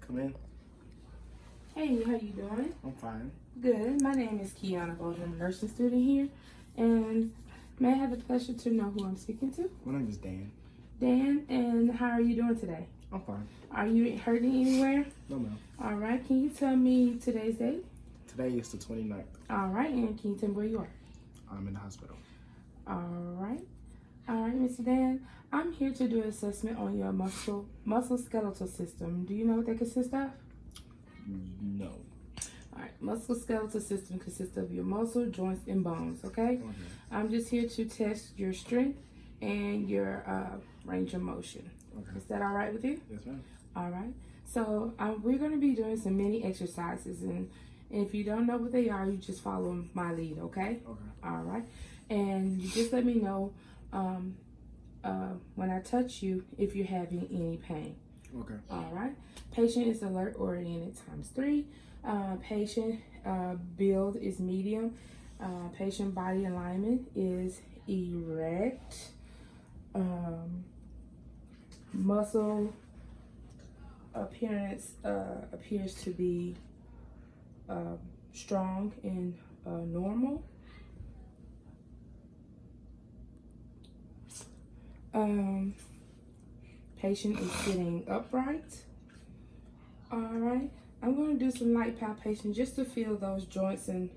Come in. Hey, how you doing? I'm fine. Good. My name is Kbolden. I'm a nursing student here. And may I have the pleasure to know who I'm speaking to? My name is Dan. Dan, and how are you doing today? I'm fine. Are you hurting anywhere? No, ma'am. All right. Can you tell me today's date? Today is the 29th. All right. And can you tell me where you are? I'm in the hospital. All right. All right, Mr. Dan. I'm here to do an assessment on your musculoskeletal system. Do you know what that consists of? No. All right, musculoskeletal system consists of your muscle, joints, and bones, okay? I'm just here to test your strength and your range of motion. Okay. Is that all right with you? Yes, ma'am. All right. So we're going to be doing some mini exercises, and if you don't know what they are, you just follow my lead, okay? Okay. All right. And you just let me know when I touch you if you're having any pain. Okay. All right. Patient is alert oriented ×3. Patient build is medium. Patient body alignment is erect. Muscle appearance appears to be strong and normal. Patient is sitting upright. All right. I'm going to do some light palpation just to feel those joints and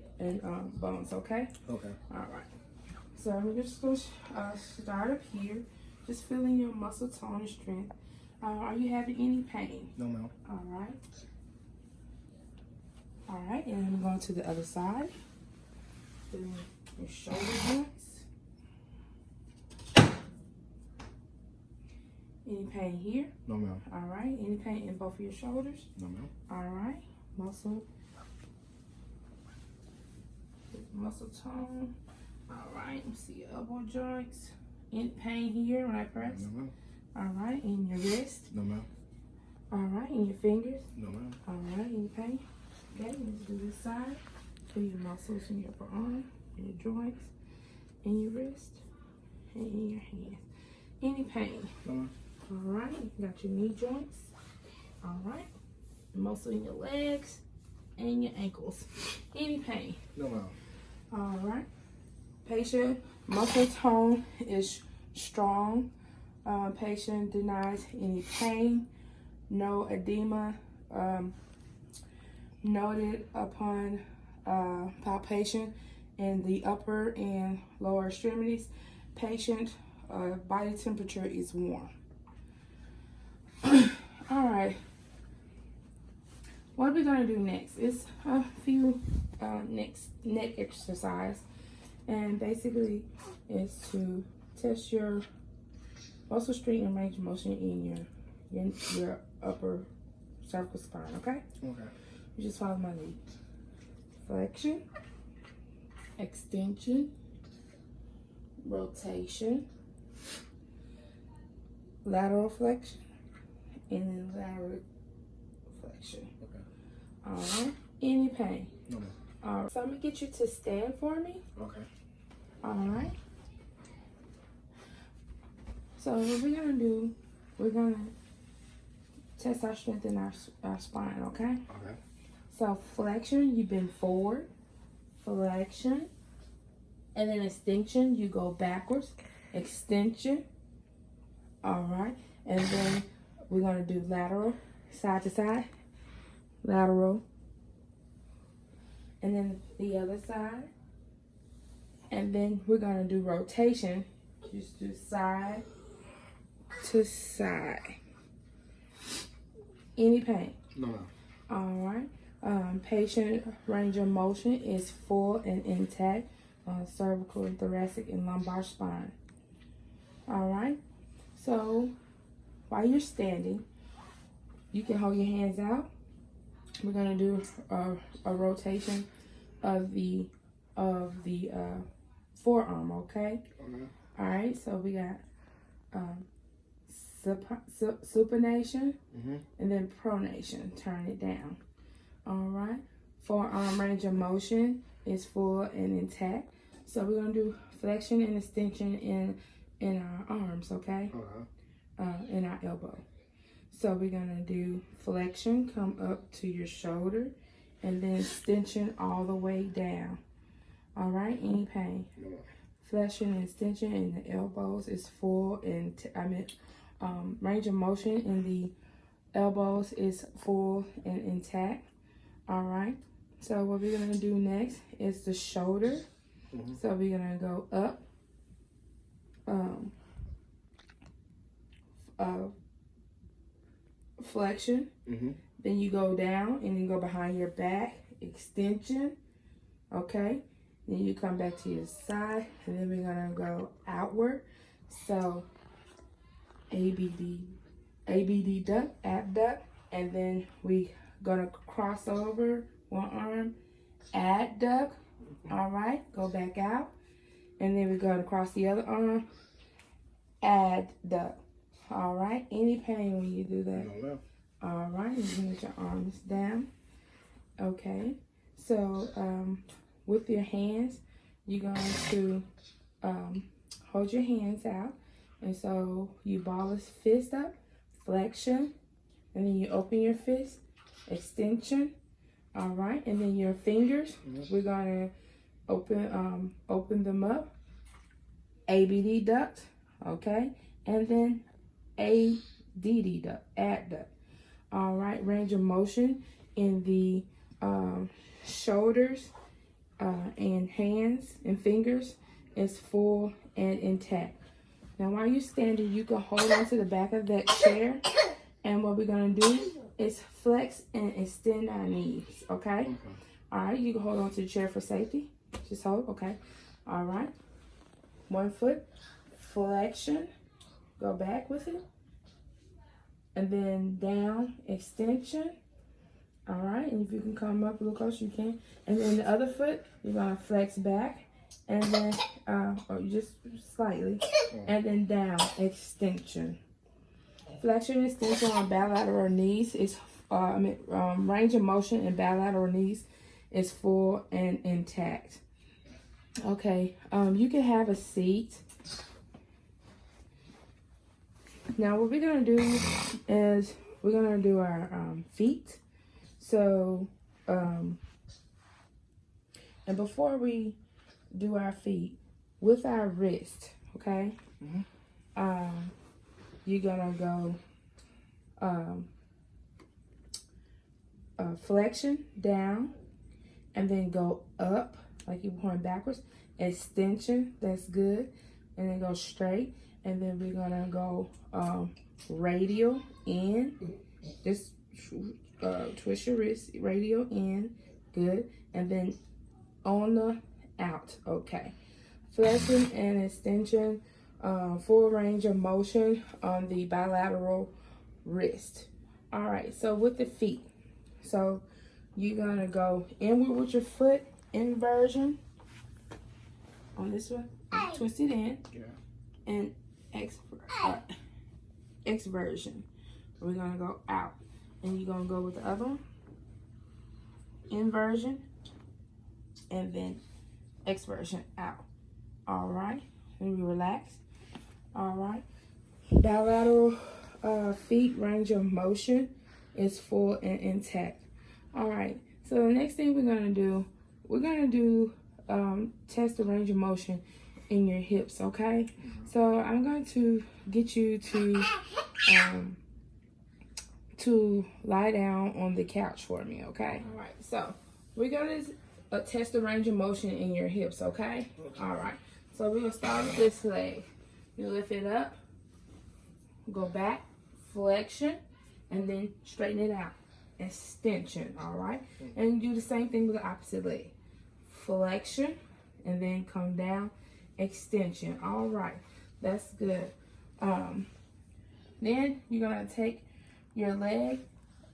bones, okay? Okay. All right. So I'm just going to start up here, just feeling your muscle tone and strength. Are you having any pain? No, ma'am. All right. All right, and I'm going to the other side. Feeling your shoulder joints. Any pain here? No, ma'am. All right. Any pain in both of your shoulders? No, ma'am. All right. Muscle tone. All right. Let's see your elbow joints. Any pain here when I press? No, ma'am. All right. In your wrist? No, ma'am. All right. In your fingers? No, ma'am. All right. Any pain? Okay. Let's do this side. Feel your muscles in your upper arm, in your joints, in your wrist, and in your hands. Any pain? No, ma'am. All right, you got your knee joints. All right, muscle in your legs and your ankles. Any pain? No, ma'am. All right. Patient muscle tone is strong. Patient denies any pain. No edema noted upon palpation in the upper and lower extremities. Patient body temperature is warm. All right, what are we gonna do next? It's a few neck exercise, and basically it's to test your muscle strength and range of motion in your upper cervical spine. Okay. Okay. You just follow my lead. Flexion, extension, rotation, lateral flexion, and then lateral flexion. Okay. All right. Any pain? No, ma'am. All right. So I'm gonna get you to stand for me. Okay. All right. So what we're gonna do, we're gonna test our strength in our spine. Okay. Okay. So flexion, you bend forward. Flexion, and then extension, you go backwards. Extension. All right. And then we're going to do lateral, side to side, lateral, and then the other side. And then we're going to do rotation, just do side to side. Any pain? No, ma'am. All right. Patient range of motion is full and intact on cervical, thoracic, and lumbar spine. All right. So while you're standing, you can hold your hands out. We're gonna do a rotation of the forearm. Okay. Okay. All right. So we got supination and then pronation. Turn it down. All right. Forearm range of motion is full and intact. So we're gonna do flexion and extension in our arms. Okay. Okay. In our elbow. So we're gonna do flexion, come up to your shoulder, and then extension all the way down. All right, any pain? No. Flexion and extension in the elbows is full, and range of motion in the elbows is full and intact. All right. So what we're gonna do next is the shoulder. So we're gonna go up, flexion. Then you go down and then go behind your back, extension. Okay. Then you come back to your side, and then we're gonna go outward. So ABD duck, abduct, and then we gonna cross over one arm, adduct. All right, go back out, and then we're gonna cross the other arm, adduct. All right, any pain when you do that? No. All right, you can get your arms down. Okay, so with your hands, you're going to hold your hands out, and so you ball this fist up, flexion, and then you open your fist, extension. All right, and then your fingers, we're gonna open them up, ABD duct, okay, and then ADD duct, adduct. All right, range of motion in the shoulders and hands and fingers is full and intact. Now, while you're standing, you can hold on to the back of that chair, and what we're gonna do is flex and extend our knees, okay? All right, you can hold on to the chair for safety. Just hold, okay? All right. 1 foot, flexion, go back with it. And then down, extension. All right, and if you can come up a little closer, you can. And then the other foot, you're gonna flex back, and then, or just slightly, and then down, extension. Flexion and extension on bilateral knees is, range of motion in bilateral knees is full and intact. Okay, you can have a seat. Now what we're gonna do is we're gonna do our feet. So, and before we do our feet, with our wrist, okay, you're gonna go flexion down, and then go up like you're going backwards, extension, that's good, and then go straight, and then we're gonna go radial in, just twist your wrist, radial in, good, and then on the out, okay. Flexion and extension, full range of motion on the bilateral wrist. All right, so with the feet, so you're gonna go inward with your foot, inversion on this one, twist it in, and exversion. We're gonna go out, and you're gonna go with the other one, inversion, and then exversion out. All right, and we relax. All right, bilateral feet range of motion is full and intact. All right, so the next thing we're gonna do test the range of motion in your hips, okay? So I'm going to get you to lie down on the couch for me, okay? All right, so we're gonna test the range of motion in your hips, okay? All right, so we're gonna start with this leg. You lift it up, go back, flexion, and then straighten it out, extension, all right? And do the same thing with the opposite leg. Flexion, and then come down, extension. All right, that's good. Then you're gonna take your leg,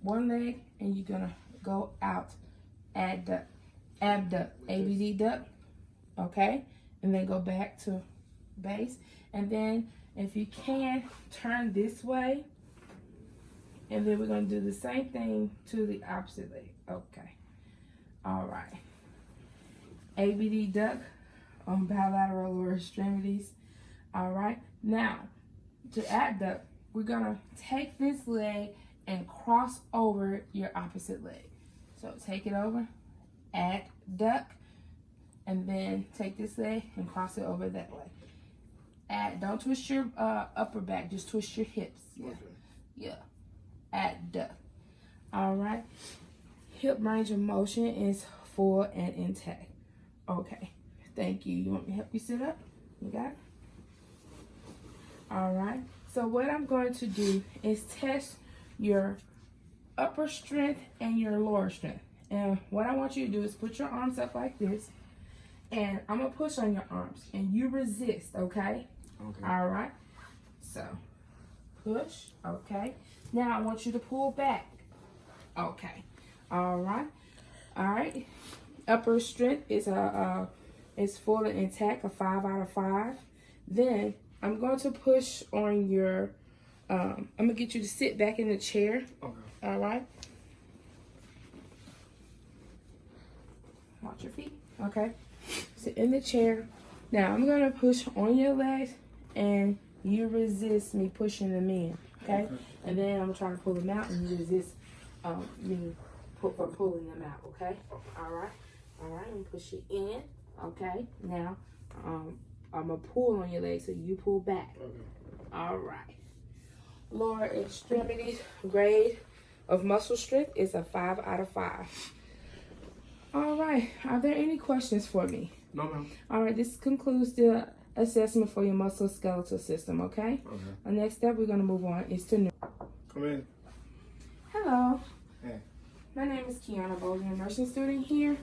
one leg, and you're gonna go out, abduct, ABD duct, okay? And then go back to base. And then if you can, turn this way. And then we're gonna do the same thing to the opposite leg, okay? All right. ABD duct on bilateral lower extremities. All right. Now, to adduct, we're gonna take this leg and cross over your opposite leg. So take it over, adduct, and then take this leg and cross it over that way. Don't twist your upper back, just twist your hips. Yeah. Okay. Yeah. Adduct. All right. Hip range of motion is full and intact. Okay. Thank you. You want me to help you sit up? You got it? All right. So what I'm going to do is test your upper strength and your lower strength. And what I want you to do is put your arms up like this. And I'm going to push on your arms. And you resist, okay? Okay. All right. So, push. Okay. Now I want you to pull back. Okay. All right. All right. Upper strength is is full and intact, a 5 out of 5. Then I'm going to push on your. I'm gonna get you to sit back in the chair. Okay. All right. Watch your feet. Okay. Sit in the chair. Now I'm gonna push on your legs, and you resist me pushing them in. Okay. And then I'm trying to pull them out, and you resist me from pulling them out. Okay. All right. All right. I'm gonna push you in. Okay. Now I'm gonna pull on your legs, so you pull back. Okay. All right. Lower extremities grade of muscle strength is a 5 out of 5. All right. Are there any questions for me? No, ma'am. All right. This concludes the assessment for your musculoskeletal system. Okay. Okay. The next step we're gonna move on is to neuro. Come in. Hello. Hey. My name is Kbolden, a nursing student here.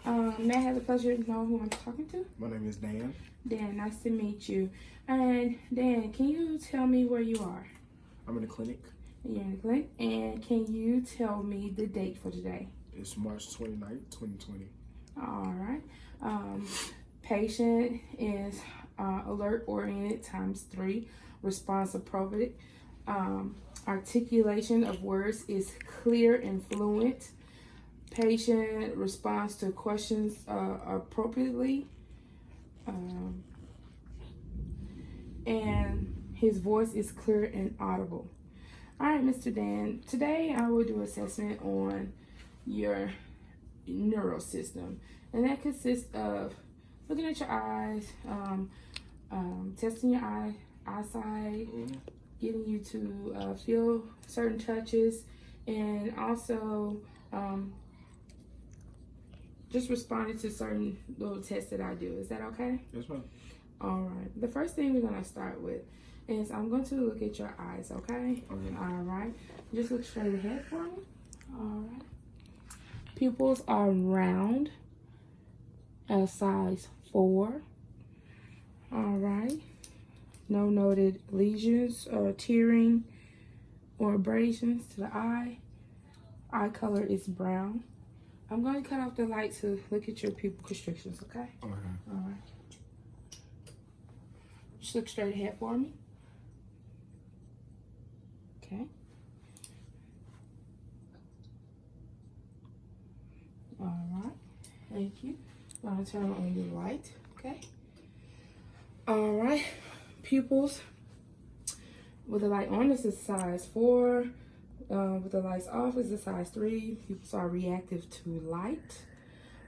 May I have the pleasure to know who I'm talking to? My name is Dan. Dan, nice to meet you. And Dan, can you tell me where you are? I'm in the clinic. You're in the clinic. And can you tell me the date for today? It's March 29th, 2020. All right. Patient is alert oriented ×3. Response appropriate. Articulation of words is clear and fluent. Patient responds to questions appropriately. And his voice is clear and audible. All right, Mr. Dan, today I will do assessment on your neural system. And that consists of looking at your eyes, testing your eyesight, getting you to feel certain touches, and also just responding to certain little tests that I do. Is that okay? Yes, ma'am. All right. The first thing we're going to start with is I'm going to look at your eyes, okay? Okay. All right. Just look straight ahead for me. All right. Pupils are round, a size 4. All right. No noted lesions or tearing or abrasions to the eye. Eye color is brown. I'm going to cut off the light to look at your pupil constrictions, okay? Okay. All right. Just look straight ahead for me. Okay. All right. Thank you. I'm going to turn on your light. Okay. All right. Pupils with the light on is a size 4. With the lights off is a size 3. Pupils are reactive to light.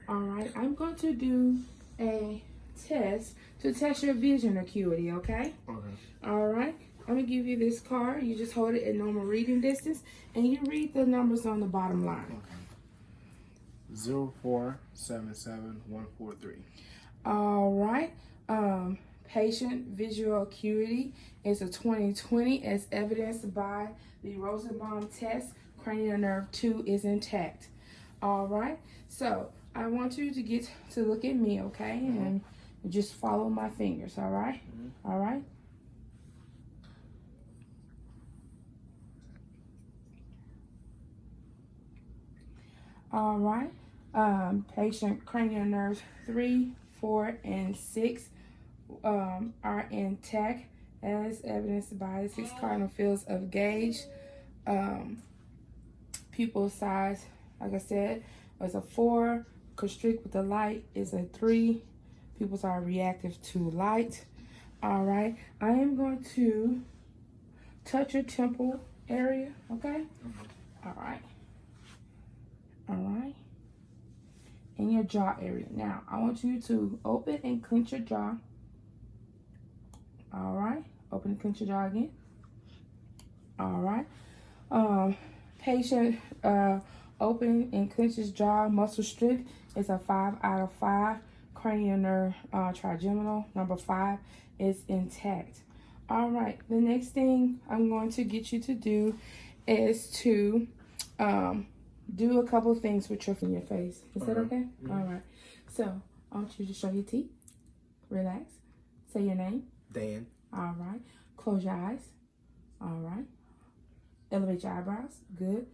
All right. I'm going to do a test to test your vision acuity, okay? Okay. All right. I'm going to give you this card. You just hold it at normal reading distance, and you read the numbers on the bottom line. Okay. 0477143. All right. Patient visual acuity is a 20/20 as evidenced by the Rosenbaum test. Cranial nerve 2 is intact. All right. So I want you to get to look at me, okay? And just follow my fingers, all right? All right? All right. Patient cranial nerves 3, 4, and 6 are intact as evidenced by the 6 cardinal fields of gauge. Pupil size, like I said, was a 4. Constrict with the light is a 3. Pupils are reactive to light. All right. I am going to touch your temple area, okay? All right. All right. In your jaw area. Now, I want you to open and clench your jaw. All right. Open and clench your jaw again. All right. Patient open and clenches jaw muscle strength is a 5 out of 5. Cranial nerve trigeminal number 5 is intact. All right. The next thing I'm going to get you to do is to do a couple things with your face. Is that okay? Mm-hmm. All right. So I want you to show your teeth. Relax. Say your name. Dan. All right. Close your eyes. All right. Elevate your eyebrows. Good.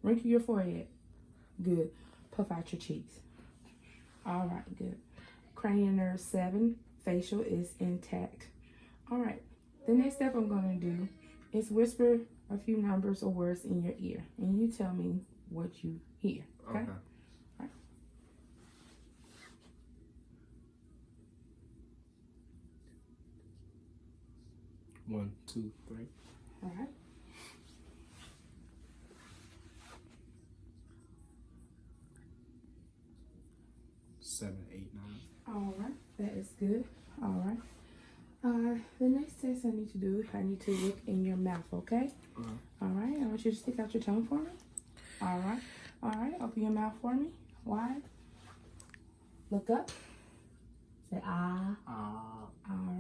Wrinkle your forehead. Good. Puff out your cheeks. All right. Good. Cranial nerve 7. Facial is intact. All right. The next step I'm going to do is whisper a few numbers or words in your ear. And you tell me what you hear. Okay? Okay. All right. 1, 2, 3. All right. 7, 8, 9. All right. That is good. All right. The next test I need to do, I need to look in your mouth, okay? All right. I want you to stick out your tongue for me. All right. All right. Open your mouth for me. Wide. Look up. Say ah. All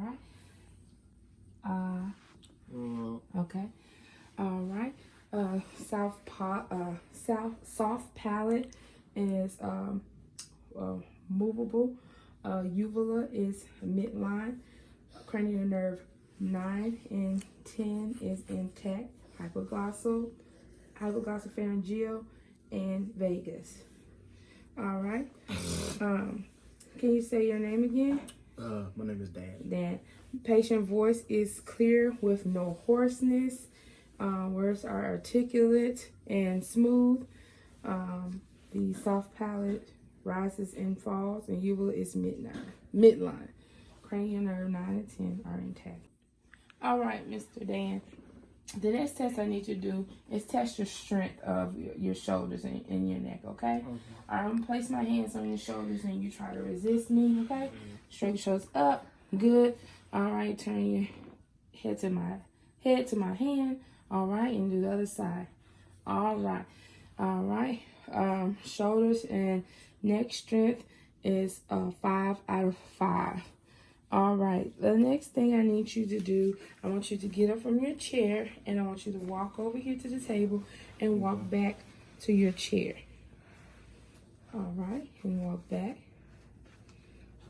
right. Okay. All right. Soft palate is movable. Uvula is midline. Cranial nerve 9 and 10 is intact. Hypoglossopharyngeal and vagus. All right. Can you say your name again? My name is Dan. Dan. Patient voice is clear with no hoarseness. Words are articulate and smooth. The soft palate rises and falls, and uvula is midline. Cranial nerve 9 and 10 are intact. All right, Mr. Dan. The next test I need you to do is test your strength of your shoulders and your neck, okay? I'm going to place my hands on your shoulders and you try to resist me, okay? Straight your shoulders up. Good. All right, turn your head to my hand. All right, and do the other side. All right. All right. Shoulders and neck strength is 5 out of 5. All right, the next thing I need you to do, I want you to get up from your chair and I want you to walk over here to the table and walk back to your chair. All right, and walk back.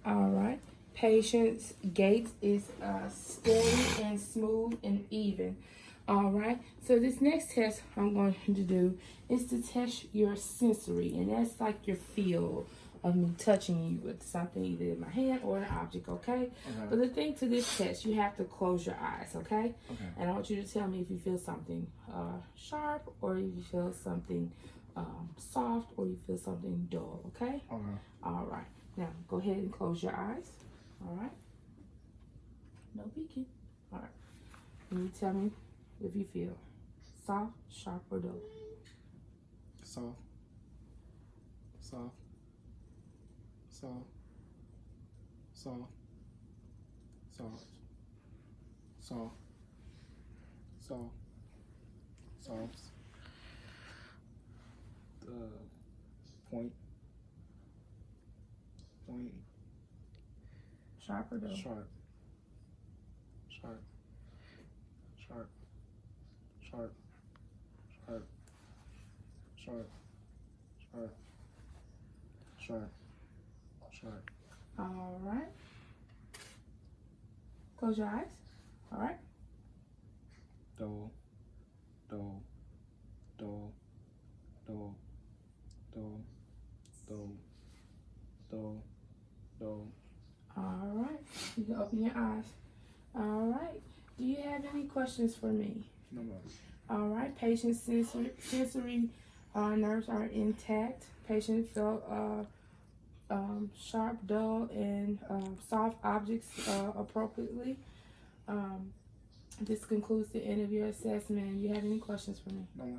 All right, patient's gait is steady and smooth and even. All right, so this next test I'm going to do is to test your sensory, and that's like your feel of me touching you with something either in my hand or an object, okay? But the thing to this test, you have to close your eyes, okay? And I want you to tell me if you feel something sharp or if you feel something soft or you feel something dull, okay? All right. Now, go ahead and close your eyes, all right? No peeking. All right. And you tell me if you feel soft, sharp, or dull. Soft. Soft. Soft. Soft. Soft. Soft. Soft. Soft. Point. Point. Sharp or dull? Sharp. Sharp. Sharp. Sharp. Sharp. Sharp. Sharp. Sharp. Sharp. All right. Close your eyes. All right. Dull. Dull. Dull. Dull. Dull. Dull. Dull. Dull. All right. You can open your eyes. All right. Do you have any questions for me? No more. All right. Patient's sensory nerves are intact. Patient felt sharp, dull, and soft objects appropriately. This concludes the end of your assessment. You have any questions for me? No.